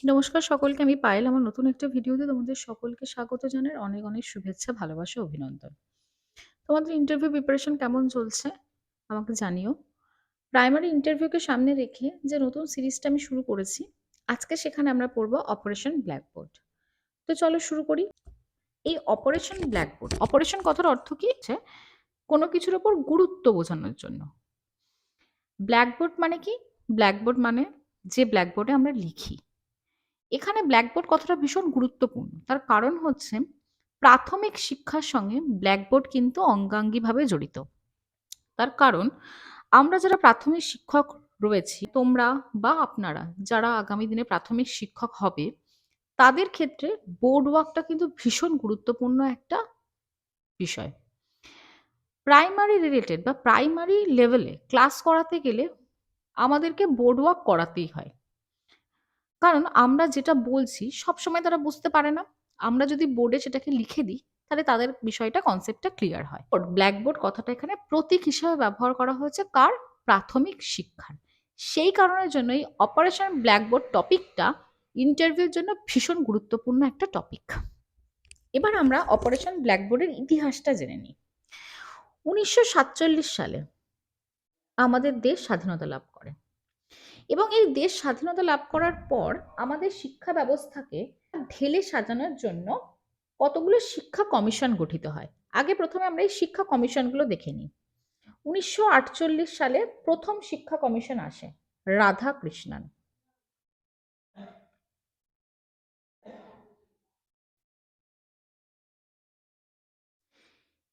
নমস্কার সকলকে। আমি পায়েল। আমার নতুন একটা ভিডিওতে তোমাদের সকলকে স্বাগত জানাই। অনেক, অনেক শুভেচ্ছা, ভালোবাসা, অভিনন্দন। তোমাদের ইন্টারভিউ প্রিপারেশন কেমন চলছে? আমাকে জানিও। প্রাইমারি ইন্টারভিউকে সামনে রেখে যে নতুন সিরিজটা আমি শুরু করেছি, আজকে সেখানে আমরা পড়ব অপারেশন ব্ল্যাকবোর্ড। তো চলো শুরু করি। এই অপারেশন ব্ল্যাকবোর্ড, অপারেশন কথার অর্থ কি? হচ্ছে কোনো কিছুর উপর গুরুত্ব বোঝানোর জন্য। ব্ল্যাকবোর্ড মানে কি? ব্ল্যাকবোর্ড মানে যে ব্ল্যাকবোর্ডে আমরা লিখি। এখানে ব্ল্যাকবোর্ড কথাটা ভীষণ গুরুত্বপূর্ণ। তার কারণ হচ্ছে প্রাথমিক শিক্ষার সঙ্গে ব্ল্যাকবোর্ড কিন্তু অঙ্গাঙ্গিভাবে জড়িত। তার কারণ আমরা যারা প্রাথমিক শিক্ষক রয়েছি, তোমরা বা আপনারা যারা আগামী দিনে প্রাথমিক শিক্ষক হবে, তাদের ক্ষেত্রে বোর্ড ওয়ার্কটা কিন্তু ভীষণ গুরুত্বপূর্ণ একটা বিষয়। প্রাইমারি রিলেটেড বা প্রাইমারি লেভেলে ক্লাস করাতে গেলে আমাদেরকে বোর্ড ওয়ার্ক করাতেই হয়। কারণ আমরা যেটা বলছি সবসময় তারা বুঝতে পারে না। আমরা যদি বোর্ডে সেটাকে লিখে দিই, তাহলে তাদের বিষয়টা কনসেপ্টটা ক্লিয়ার হয়। ব্ল্যাকবোর্ড কথাটা এখানে প্রতীক হিসেবে ব্যবহার করা হয়েছে কার? প্রাথমিক শিক্ষার। সেই কারণের জন্য এই অপারেশন ব্ল্যাকবোর্ড টপিকটা ইন্টারভিউর জন্য ভীষণ গুরুত্বপূর্ণ একটা টপিক। এবার আমরা অপারেশন ব্ল্যাকবোর্ডের ইতিহাসটা জেনে নিই। 1947 সালে আমাদের দেশ স্বাধীনতা লাভ করে এবং এই দেশ স্বাধীনতা লাভ করার পর আমাদের শিক্ষা ব্যবস্থাকে ঢেলে সাজানোর জন্য কতগুলো শিক্ষা কমিশন গঠিত হয়। আগে প্রথমে আমরা এই শিক্ষা কমিশনগুলো দেখে নিই। 1948 সালে প্রথম শিক্ষা কমিশন আসে, রাধাকৃষ্ণান।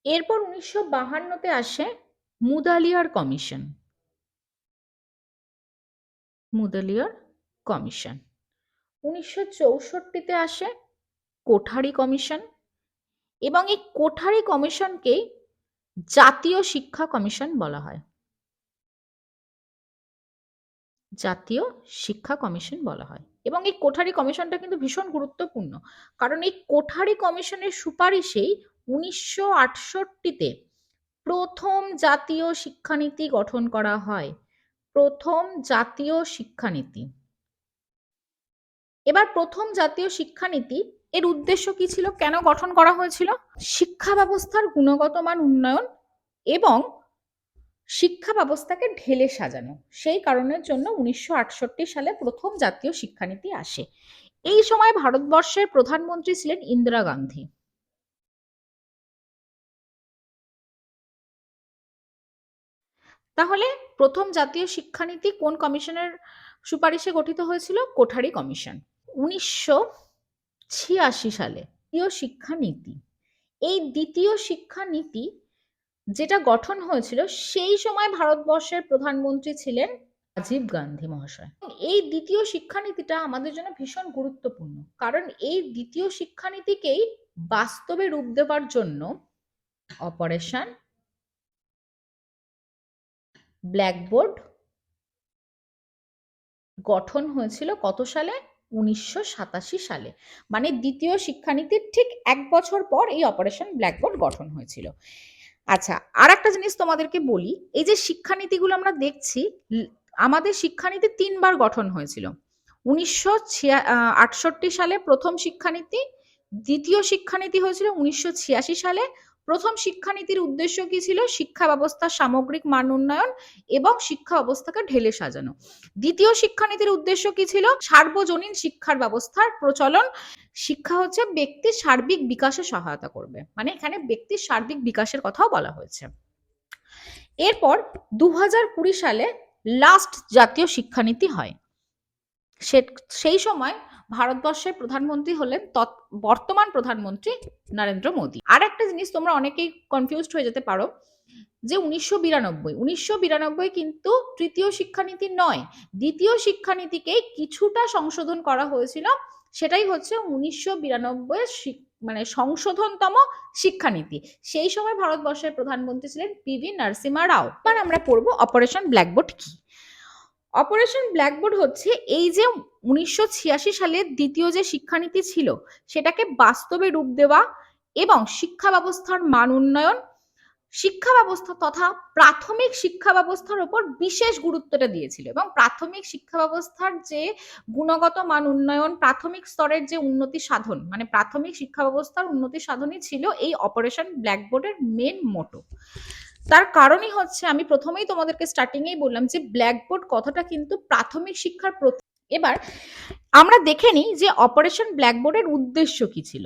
এরপর 1952-তে আসে মুদালিয়ার কমিশন। মুদালিয়ার কমিশন 1964-তে আসে কোঠারি কমিশন এবং এই কোঠারি কমিশনকেই জাতীয় শিক্ষা কমিশন বলা হয়। জাতীয় শিক্ষা কমিশন বলা হয় এবং এই কোঠারি কমিশনটা কিন্তু ভীষণ গুরুত্বপূর্ণ। কারণ এই কোঠারি কমিশনের সুপারিশেই 1968-তে প্রথম জাতীয় শিক্ষানীতি গঠন করা হয়। প্রথম জাতীয় শিক্ষানীতি। এবার প্রথম জাতীয় শিক্ষানীতি এর উদ্দেশ্য কি ছিল? কেন গঠন করা হয়েছিল? শিক্ষা ব্যবস্থার গুণগত মান উন্নয়ন এবং শিক্ষা ব্যবস্থাকে ঢেলে সাজানো। সেই কারণের জন্য 1968 সালে প্রথম জাতীয় শিক্ষানীতি আসে। এই সময় ভারতবর্ষের প্রধানমন্ত্রী ছিলেন ইন্দিরা গান্ধী। তাহলে প্রথম জাতীয় শিক্ষানীতি কোন কমিশনের সুপারিশে গঠিত হয়েছিল? কোঠারি কমিশন। 1986 সালে দ্বিতীয় শিক্ষানীতি, এই দ্বিতীয় শিক্ষানীতি যেটা গঠন হয়েছিল সেই সময় ভারতবর্ষের প্রধানমন্ত্রী ছিলেন রাজীব গান্ধী মহাশয়। এই দ্বিতীয় শিক্ষানীতিটা আমাদের জন্য ভীষণ গুরুত্বপূর্ণ, কারণ এই দ্বিতীয় শিক্ষানীতিকেই বাস্তবে রূপ দেওয়ার জন্য অপারেশন ব্ল্যাকবোর্ড গঠন হয়েছিল কত সালে? 1987 সালে। মানে দ্বিতীয় শিক্ষানীতির ঠিক 1 বছর পর এই অপারেশন ব্ল্যাকবোর্ড গঠন হয়েছিল। আচ্ছা, আর একটা জিনিস তোমাদেরকে বলি, এই যে শিক্ষানীতিগুলো আমরা দেখছি, আমাদের শিক্ষানীতি 3 বার গঠন হয়েছিল। 1968 সালে প্রথম শিক্ষানীতি, দ্বিতীয় শিক্ষানীতি হয়েছিল 1986 সালে। প্রথম শিক্ষানীতির উদ্দেশ্য কি ছিল? শিক্ষা ব্যবস্থার সামগ্রিক মান উন্নয়ন এবং শিক্ষা ব্যবস্থাকে ঢেলে সাজানো। দ্বিতীয় শিক্ষানীতির উদ্দেশ্য কি ছিল? সার্বজনীন শিক্ষার ব্যবস্থার প্রচলন। শিক্ষা হচ্ছে ব্যক্তির সার্বিক বিকাশে সহায়তা করবে, মানে এখানে ব্যক্তির সার্বিক বিকাশের কথাও বলা হয়েছে। এরপর 2020 সালে লাস্ট জাতীয় শিক্ষানীতি হয়। সেই সময় ভারতবর্ষের প্রধানমন্ত্রী হলেন বর্তমান প্রধানমন্ত্রী নরেন্দ্র মোদী। আর একটা জিনিস তোমরা অনেকেই কনফিউজড হয়ে যেতে পারো যে 1992 কিন্তু তৃতীয় শিক্ষানীতি নয়, দ্বিতীয় শিক্ষানীতিকেই কিছুটা সংশোধন করা হয়েছিল। সেটাই হচ্ছে 1992 মানে সংশোধনতম শিক্ষানীতি। সেই সময় ভারতবর্ষের প্রধানমন্ত্রী ছিলেন পিভি নরসিমহা রাও। এবার আমরা পড়বো অপারেশন ব্ল্যাকবোর্ড কি। অপারেশন ব্ল্যাকবোর্ড হচ্ছে এই যে 1986 সালের দ্বিতীয় যে শিক্ষানীতি ছিল সেটাকে বাস্তবে রূপ দেওয়া এবং শিক্ষা ব্যবস্থার মান উন্নয়ন, শিক্ষা ব্যবস্থা তথা প্রাথমিক শিক্ষা ব্যবস্থার উপর বিশেষ গুরুত্বটা দিয়েছিল এবং প্রাথমিক শিক্ষা ব্যবস্থার যে গুণগত মান উন্নয়ন, প্রাথমিক স্তরের যে উন্নতি সাধন, মানে প্রাথমিক শিক্ষা ব্যবস্থার উন্নতি সাধনই ছিল এই অপারেশন ব্ল্যাকবোর্ডের মেন মোটো। তার কারণই হচ্ছে, আমি প্রথমেই তোমাদেরকে স্টার্টিংয়েই বললাম যে ব্ল্যাকবোর্ড কথাটা কিন্তু প্রাথমিক শিক্ষার এবার আমরা দেখে নিই যে অপারেশন ব্ল্যাকবোর্ডের উদ্দেশ্য কি ছিল।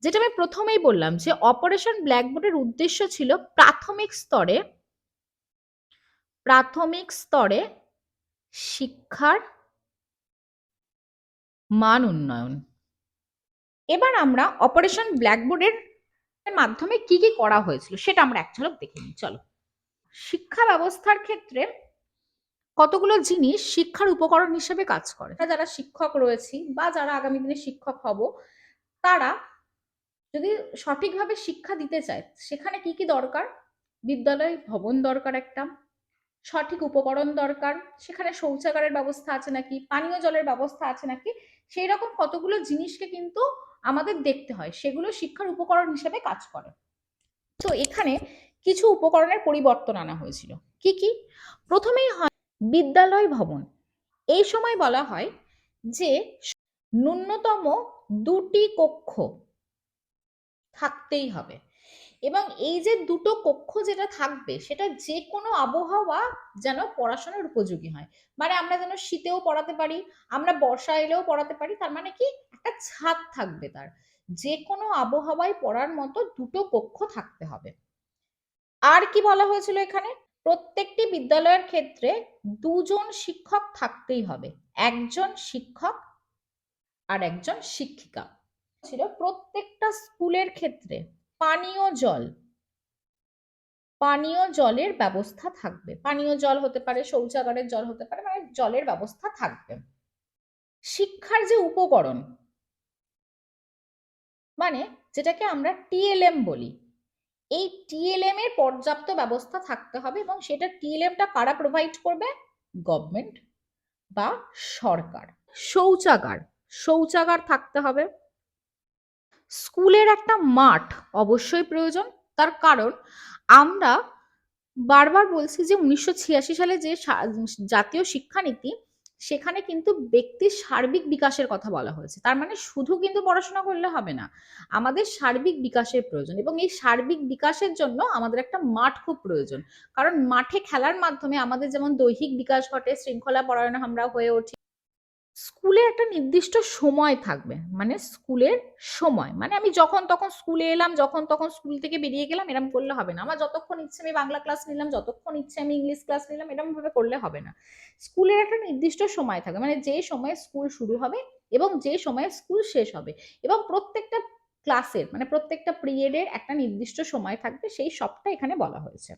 যেটা আমি প্রথমেই বললাম যে অপারেশন ব্ল্যাকবোর্ডের উদ্দেশ্য ছিল প্রাথমিক স্তরে শিক্ষার মান উন্নয়ন। এবার আমরা অপারেশন ব্ল্যাকবোর্ডের মাধ্যমে কি কি করা হয়েছিল সেটা আমরা এক ঝলক দেখে নিই। চলো, শিক্ষা ব্যবস্থার ক্ষেত্রে কতগুলো জিনিস শিক্ষার উপকরণ হিসেবে কাজ করে। যারা শিক্ষক রয়েছি বা যারা আগামী দিনে শিক্ষক হব, তারা যদি সঠিকভাবে শিক্ষা দিতে চায় সেখানে কি কি দরকার? বিদ্যালয় ভবন দরকার, একটা সঠিক উপকরণ দরকার, সেখানে শৌচাগারের ব্যবস্থা আছে নাকি, পানীয় জলের ব্যবস্থা আছে নাকি, সেই রকম কতগুলো জিনিসকে কিন্তু আমাদের দেখতে হয়, সেগুলো শিক্ষার উপকরণ হিসেবে কাজ করে। তো এখানে কিছু উপকরণের পরিবর্তন আনা হয়েছিল। কি কি? প্রথমেই হয় বিদ্যালয় ভবন। এই সময় বলা হয় যে ন্যূনতম 2টি কক্ষ থাকতেই হবে এবং এই যে 2টো কক্ষ যেটা থাকবে সেটা যে কোনো আবহাওয়া যেন পড়াশোনার উপযোগী হয়। মানে আমরা যেন শীতেও পড়াতে পারি, আমরা বর্ষা এলেও পড়াতে পারি। তার মানে কি, একটা ছাদ থাকবে, তার যে কোনো আবহাওয়ায় পড়ার মতো 2টো কক্ষ থাকতে হবে। আর কি বলা হয়েছিল এখানে? প্রত্যেকটি বিদ্যালয়ের ক্ষেত্রে 2জন শিক্ষক থাকতেই হবে, একজন শিক্ষক আর একজন শিক্ষিকা। ছিল প্রত্যেকটা স্কুলের ক্ষেত্রে পানীয় জলের ব্যবস্থা থাকবে। পানীয় জল হতে পারে, শৌচাগারের জল হতে পারে, মানে জলের ব্যবস্থা থাকবে। শিক্ষার যে উপকরণ, মানে যেটাকে আমরা টিএলএম বলি, এই টিএলএম এর পর্যাপ্ত ব্যবস্থা থাকতে হবে এবং সেটা টিএলএমটা কারা প্রোভাইড করবে? গভর্নমেন্ট বা সরকার। শৌচাগার থাকতে হবে। স্কুলের একটা মাঠ অবশ্যই প্রয়োজন, তার কারণ আমরা বারবার বলছি যে 1986 সালে যে জাতীয় শিক্ষানীতি, সেখানে কিন্তু ব্যক্তির সার্বিক বিকাশের কথা বলা হয়েছে। তার মানে শুধু কিন্তু পড়াশোনা করলে হবে না, আমাদের সার্বিক বিকাশের প্রয়োজন এবং এই সার্বিক বিকাশের জন্য আমাদের একটা মাঠ খুব প্রয়োজন। কারণ মাঠে খেলার মাধ্যমে আমাদের যেমন দৈহিক বিকাশ ঘটে, শৃঙ্খলা পরায়ণ আমরা হয়ে উঠি। স্কুলে একটা নির্দিষ্ট সময় থাকবে, মানে স্কুলের সময়, মানে আমি যখন তখন স্কুলে এলাম, যখন তখন স্কুল থেকে বেরিয়ে গেলাম, এরকম করলে হবে না। আমার যতক্ষণ ইচ্ছে আমি বাংলা ক্লাস নিলাম, যতক্ষণ ইচ্ছে আমি ইংলিশ ক্লাস নিলাম, এরকম ভাবে করলে হবে না। স্কুলের একটা নির্দিষ্ট সময় থাকবে, মানে যে সময়ে স্কুল শুরু হবে এবং যে সময়ে স্কুল শেষ হবে, এবং প্রত্যেকটা ক্লাসের মানে প্রত্যেকটা পিরিয়ডের একটা নির্দিষ্ট সময় থাকবে, সেই সবটা এখানে বলা হয়েছে।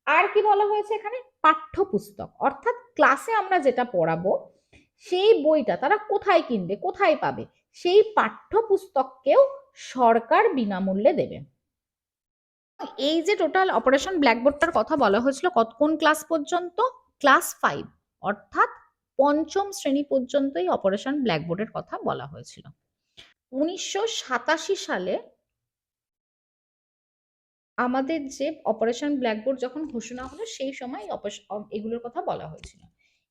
আর কি বলা হয়েছে এখানে? পাঠ্যপুস্তক, অর্থাৎ ক্লাসে আমরা যেটা পড়াবো সেই বইটা তারা কোথায় কিনবে, কোথায় পাবে, সেই পাঠ্যপুস্তককেও সরকার বিনামূল্যে দেবে। এই যে টোটাল অপারেশন ব্ল্যাকবোর্ডটার কথা বলা হয়েছিল কোন ক্লাস পর্যন্ত? ক্লাস 5, অর্থাৎ 5ম শ্রেণী পর্যন্ত এই অপারেশন ব্ল্যাকবোর্ডের কথা বলা হয়েছিল। 1987 সালে আমাদের যে অপারেশন ব্ল্যাকবোর্ড যখন ঘোষণা হলো, সেই সময় এগুলোর কথা বলা হয়েছিল।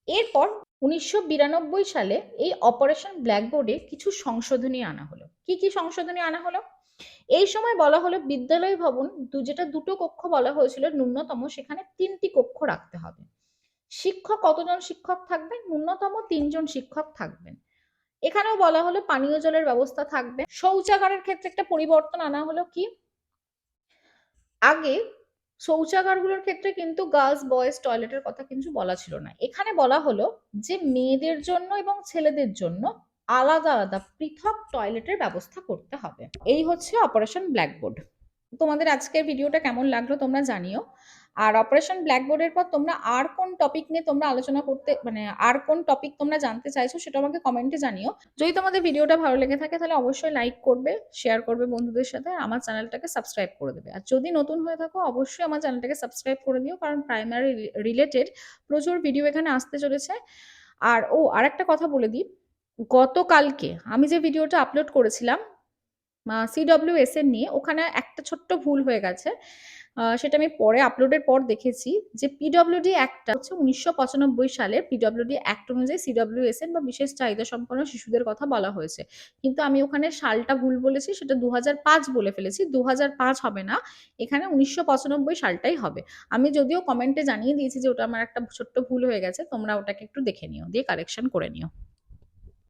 এরপর 1992 সালে এই অপারেশন ব্ল্যাকবোর্ডে কিছু সংশোধনী আনা হলো। কি কি সংশোধনী আনা হলো? এই সময় বলা হলো বিদ্যালয় ভবন যেটা 2টো কক্ষ বলা হয়েছিল ন্যূনতম, সেখানে 3টি কক্ষ রাখতে হবে। শিক্ষক কতজন শিক্ষক থাকবেন? ন্যূনতম 3জন শিক্ষক থাকবেন। এখানেও বলা হলো পানীয় জলের ব্যবস্থা থাকবে। শৌচাগারের ক্ষেত্রে একটা পরিবর্তন আনা হলো। কি? আগে শৌচাগারগুলোর ক্ষেত্রে কিন্তু গার্লস বয়েজ টয়লেটের কথা কিন্তু বলা ছিল না। এখানে বলা হলো যে মেয়েদের জন্য এবং ছেলেদের জন্য আলাদা আলাদা পৃথক টয়লেটের ব্যবস্থা করতে হবে। এই হচ্ছে অপারেশন ব্ল্যাকবোর্ড। তোমাদের আজকের ভিডিওটা কেমন লাগলো তোমরা জানিও। আর অপারেশন ব্ল্যাকবোর্ডের পর তোমরা আর কোন টপিক নিয়ে তোমরা আলোচনা করতে, মানে আর কোন টপিক তোমরা জানতে চাইছো সেটা আমাকে কমেন্টে জানিও। যদি তোমাদের ভিডিওটা ভালো লেগে থাকে তাহলে অবশ্যই লাইক করবে, শেয়ার করবে বন্ধুদের সাথে, আমার চ্যানেলটাকে সাবস্ক্রাইব করে দেবে। আর যদি নতুন হয়ে থাকো অবশ্যই আমার চ্যানেলটাকে সাবস্ক্রাইব করে দিও, কারণ প্রাইমারি রিলেটেড প্রচুর ভিডিও এখানে আসতে চলেছে। আর আরেকটা কথা বলে দিই, গতকালকে আমি যে ভিডিওটা আপলোড করেছিলাম CWS এর নিয়ে, ওখানে একটা ছোট্ট ভুল হয়ে গেছে। সেটা আমি পরে আপলোডের পর দেখেছি যে পিডব্লিউডি অ্যাক্টটা হচ্ছে ১৯৯৫ সালের পিডব্লিউডি অ্যাক্ট অনুযায়ী সিডব্লিউএসএন বা বিশেষ চাহিদা সম্পন্ন শিশুদের কথা বলা হয়েছে। কিন্তু আমি ওখানে সালটা ভুল বলেছি, সেটা ২০০৫ বলে ফেলেছি। ২০০৫ হবে না, এখানে ১৯৯৫ সালটাই হবে। আমি যদিও কমেন্টে জানিয়ে দিয়েছি যে ওটা আমার একটা ছোট্ট ভুল হয়ে গেছে। তোমরা ওটাকে একটু দেখে নিও, দিয়ে কারেকশন করে নিও।